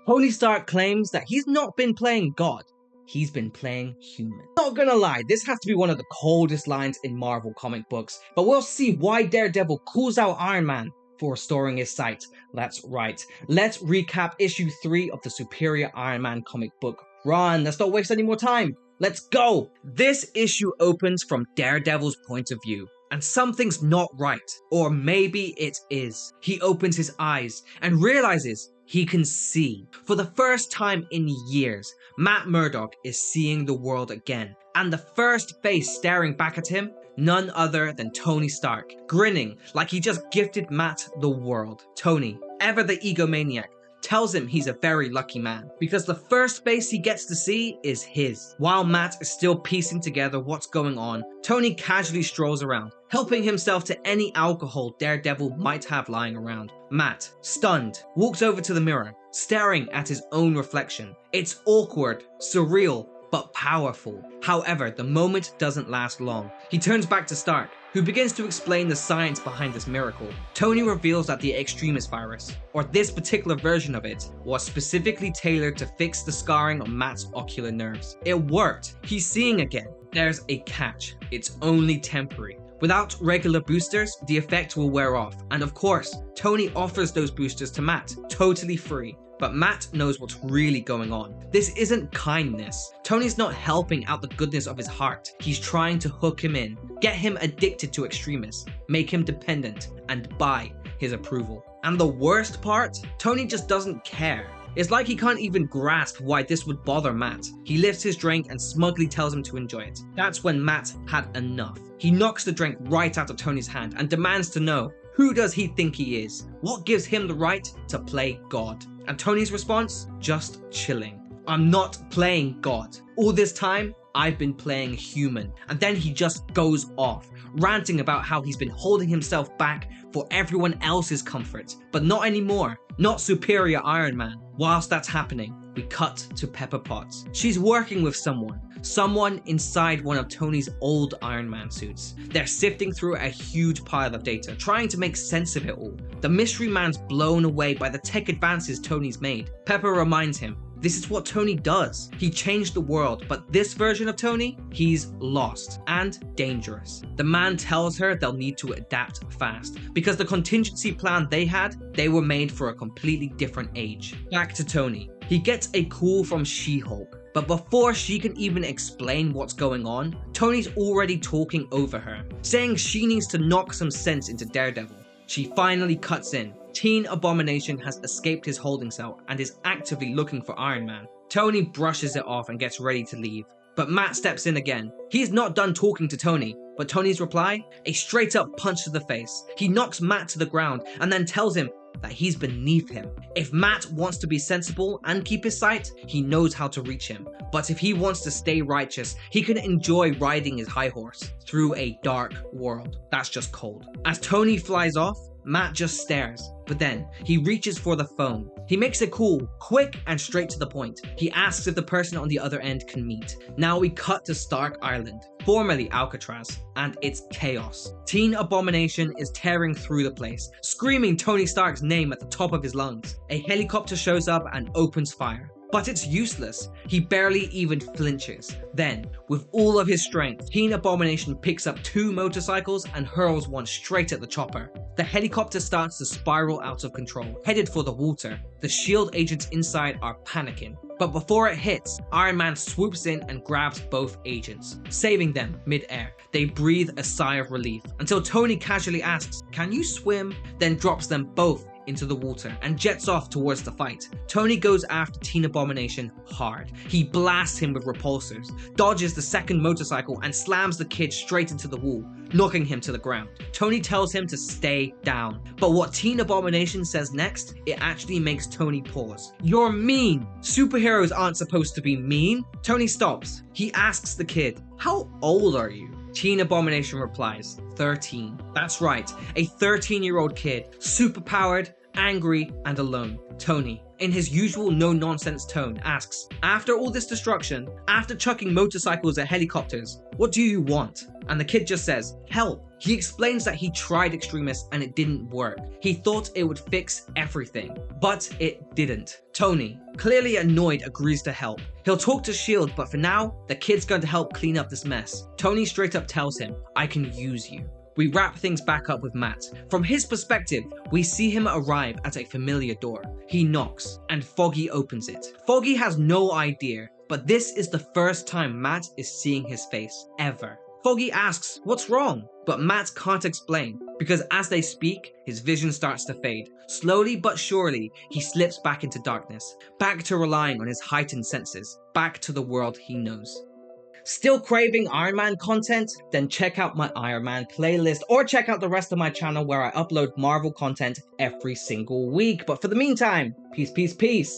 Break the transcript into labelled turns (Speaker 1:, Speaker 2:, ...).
Speaker 1: Tony Stark claims that he's not been playing God, he's been playing human. Not gonna lie, this has to be one of the coldest lines in Marvel comic books, but we'll see why Daredevil calls out Iron Man for restoring his sight. That's right. Let's recap issue 3 of the Superior Iron Man comic book run. Let's not waste any more time. Let's go! This issue opens from Daredevil's point of view, and something's not right. Or maybe it is. He opens his eyes and realizes he can see. For the first time in years, Matt Murdock is seeing the world again. And the first face staring back at him, none other than Tony Stark, grinning like he just gifted Matt the world. Tony, ever the egomaniac, tells him he's a very lucky man, because the first face he gets to see is his. While Matt is still piecing together what's going on, Tony casually strolls around, helping himself to any alcohol Daredevil might have lying around. Matt, stunned, walks over to the mirror, staring at his own reflection. It's awkward, surreal, but powerful. However, the moment doesn't last long. He turns back to Stark, who begins to explain the science behind this miracle. Tony reveals that the Extremis virus, or this particular version of it, was specifically tailored to fix the scarring on Matt's ocular nerves. It worked. He's seeing again. There's a catch. It's only temporary. Without regular boosters, the effect will wear off. And of course, Tony offers those boosters to Matt, totally free. But Matt knows what's really going on. This isn't kindness. Tony's not helping out the goodness of his heart. He's trying to hook him in, get him addicted to Extremis, make him dependent, and buy his approval. And the worst part? Tony just doesn't care. It's like he can't even grasp why this would bother Matt. He lifts his drink and smugly tells him to enjoy it. That's when Matt had enough. He knocks the drink right out of Tony's hand and demands to know, who does he think he is? What gives him the right to play God? And Tony's response? Just chilling. I'm not playing God. All this time, I've been playing human. And then he just goes off, ranting about how he's been holding himself back for everyone else's comfort. But not anymore. Not Superior Iron Man. Whilst that's happening, we cut to Pepper Potts. She's working with someone inside one of Tony's old Iron Man suits. They're sifting through a huge pile of data, trying to make sense of it all. The mystery man's blown away by the tech advances Tony's made. Pepper reminds him, this is what Tony does. He changed the world, but this version of Tony, he's lost and dangerous. The man tells her they'll need to adapt fast, because the contingency plan they were made for a completely different age. Back to Tony. He gets a call from She-Hulk, but before she can even explain what's going on, Tony's already talking over her, saying she needs to knock some sense into Daredevil. She finally cuts in. Teen Abomination has escaped his holding cell and is actively looking for Iron Man. Tony brushes it off and gets ready to leave, but Matt steps in again. He's not done talking to Tony, but Tony's reply? A straight up punch to the face. He knocks Matt to the ground and then tells him that he's beneath him. If Matt wants to be sensible and keep his sight, he knows how to reach him. But if he wants to stay righteous, he can enjoy riding his high horse through a dark world. That's just cold. As Tony flies off, Matt just stares, but then he reaches for the phone. He makes it cool, quick and straight to the point. He asks if the person on the other end can meet. Now we cut to Stark Island, formerly Alcatraz, and it's chaos. Teen Abomination is tearing through the place, screaming Tony Stark's name at the top of his lungs. A helicopter shows up and opens fire. But it's useless. He barely even flinches. Then, with all of his strength, Teen Abomination picks up 2 motorcycles and hurls one straight at the chopper. The helicopter starts to spiral out of control, headed for the water. The SHIELD agents inside are panicking. But before it hits, Iron Man swoops in and grabs both agents, saving them mid-air. They breathe a sigh of relief, until Tony casually asks, "Can you swim?" Then drops them both into the water and jets off towards the fight. Tony goes after Teen Abomination hard. He blasts him with repulsors, dodges the second motorcycle and slams the kid straight into the wall, knocking him to the ground. Tony tells him to stay down, but what Teen Abomination says next, it actually makes Tony pause. "You're mean! Superheroes aren't supposed to be mean!" Tony stops. He asks the kid, "How old are you?" Teen Abomination replies, 13. That's right, a 13-year-old kid, superpowered, angry, and alone. Tony, in his usual no-nonsense tone, asks, "After all this destruction, after chucking motorcycles at helicopters, what do you want?" And the kid just says, help. He explains that he tried Extremis and it didn't work. He thought it would fix everything, but it didn't. Tony, clearly annoyed, agrees to help. He'll talk to S.H.I.E.L.D., but for now, the kid's going to help clean up this mess. Tony straight up tells him, I can use you. We wrap things back up with Matt. From his perspective, we see him arrive at a familiar door. He knocks, and Foggy opens it. Foggy has no idea, but this is the first time Matt is seeing his face, ever. Foggy asks, what's wrong? But Matt can't explain, because as they speak, his vision starts to fade. Slowly but surely, he slips back into darkness, back to relying on his heightened senses, back to the world he knows. Still craving Iron Man content? Then check out my Iron Man playlist, or check out the rest of my channel where I upload Marvel content every single week. But for the meantime, peace, peace, peace.